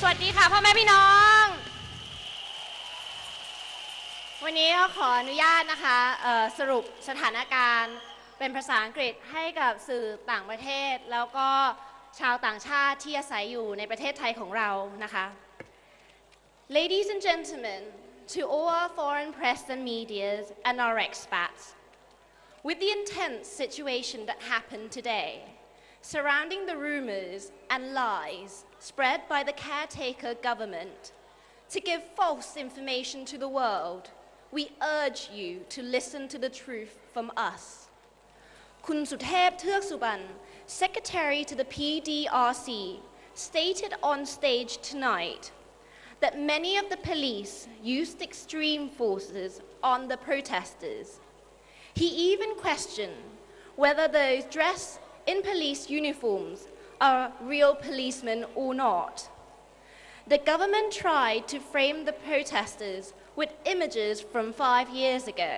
สวัสดีค่ะพ่อแม่พี่น้องวันนี้ก็ขออนุญาตนะคะสรุปสถานการณ์เป็นภาษาอังกฤษให้กับสื่อต่างประเทศแล้วก็ชาวต่างชาติที่อาศัยอยู่ในประเทศไทยของเรานะคะ Ladies and gentlemen, to all our foreign press and media and our expats, with the intense situation that happened today, surrounding the rumors and lies spread by the caretaker government to give false information to the world, we urge you to listen to the truth from us. คุณสุเทพ เทือกสุบรรณ Secretary to the PDRC, stated on stage tonight that many of the police used extreme forces on the protesters. He even questioned whether those dressed in police uniforms are real policemen or not. The government tried to frame the protesters with images from 5 years ago,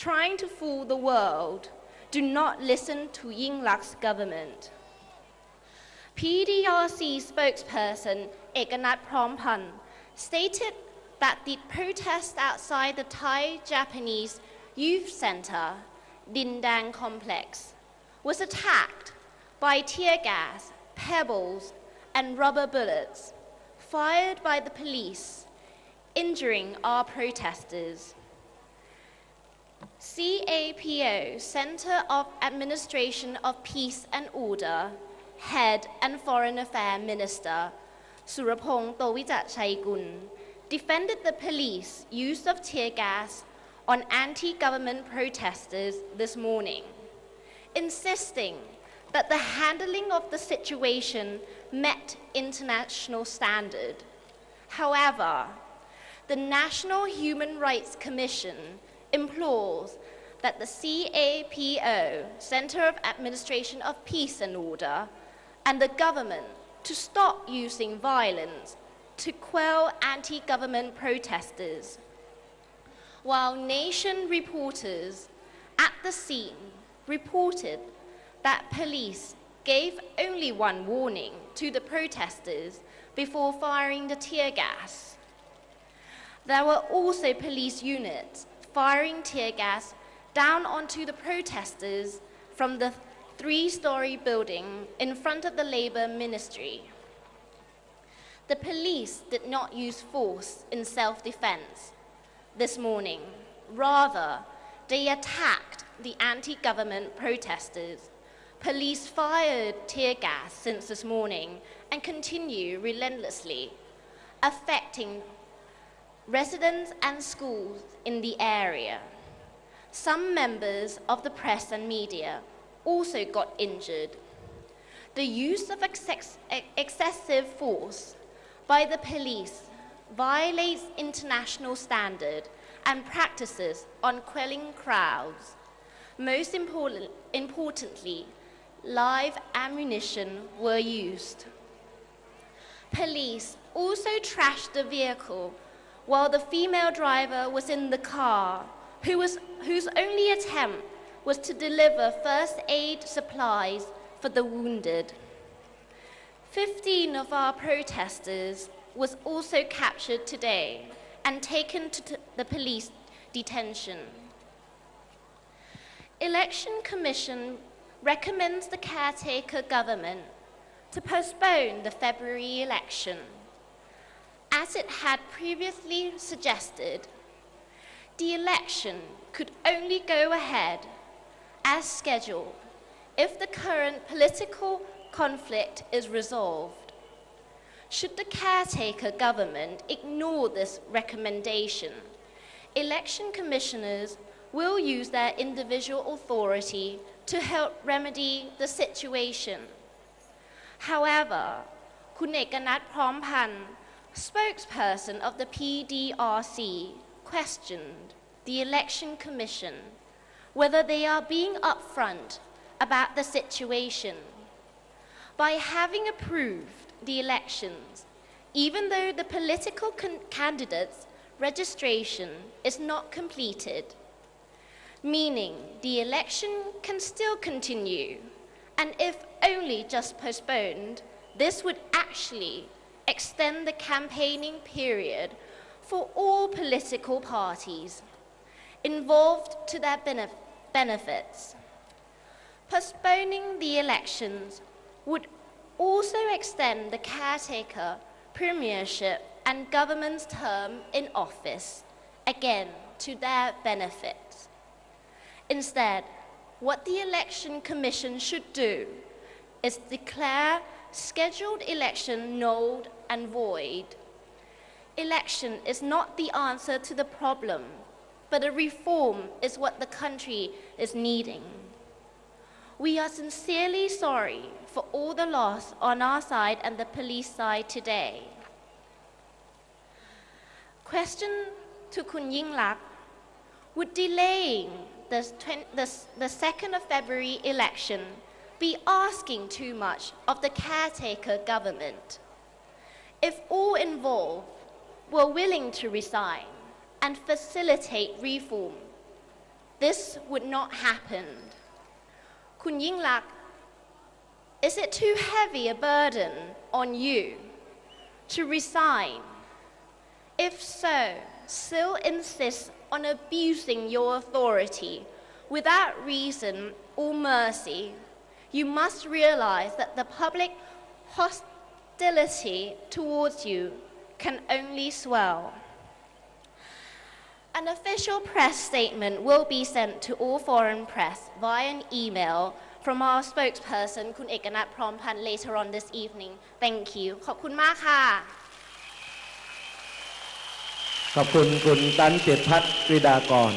trying to fool the world. Do not listen to Yingluck's government. PDRC spokesperson Ekanat Prompan stated that the protest outside the Thai-Japanese Youth Center, Dindang Complex, was attacked by tear gas, pebbles, and rubber bullets fired by the police, injuring our protesters. CAPO, Center of Administration of Peace and Order, Head and Foreign Affairs Minister Surapong Towichatchaikul defended the police use of tear gas on anti-government protesters this morning, insisting that the handling of the situation met international standard. However, the National Human Rights Commission implores that the CAPO, Center of Administration of Peace and Order, and the government to stop using violence to quell anti-government protesters. While Nation reporters at the scene reported that police gave only one warning to the protesters before firing the tear gas. There were also police units firing tear gas down onto the protesters from the 3-story building in front of the Labour Ministry. The police did not use force in self-defense this morning. Rather, they attacked the anti-government protesters. Police fired tear gas since this morning and continue relentlessly, affecting residents and schools in the area. Some members of the press and media also got injured. The use of excessive force by the police violates international standard and practices on quelling crowds. Most importantly, live ammunition were used. Police also trashed the vehicle while the female driver was in the car, whose only attempt was to deliver first aid supplies for the wounded. 15 of our protesters was also captured today and taken to the police detention. Election Commission recommends the caretaker government to postpone the February election. As it had previously suggested, the election could only go ahead as scheduled if the current political conflict is resolved. Should the caretaker government ignore this recommendation, election commissioners will use their individual authority to help remedy the situation. However, Kun Ekanat Prompan, spokesperson of the PDRC, questioned the election commission whether they are being upfront about the situation. By having approved the elections, even though the political candidates' registration is not completed, meaning the election can still continue, and if only just postponed, this would actually extend the campaigning period for all political parties involved to their benefits. Postponing the elections would also extend the caretaker, premiership, and government's term in office, again to their benefit. Instead, what the Election Commission should do is declare scheduled election null and void. Election is not the answer to the problem, but a reform is what the country is needing. We are sincerely sorry for all the loss on our side and the police side today. Question to Kun Yingluck: would delaying the 2nd of February election be asking too much of the caretaker government? If all involved were willing to resign and facilitate reform, this would not happen. Kun Yingluck, is it too heavy a burden on you to resign? If so, still insist on abusing your authority without reason or mercy, you must realize that the public hostility towards you can only swell. An official press statement will be sent to all foreign press via an email from our spokesperson, Kun Ekanat Prompan, later on this evening. Thank you. ขอบคุณมากค่ะ ขอบคุณคุณตันเจตพัฒน์กฤษฎากร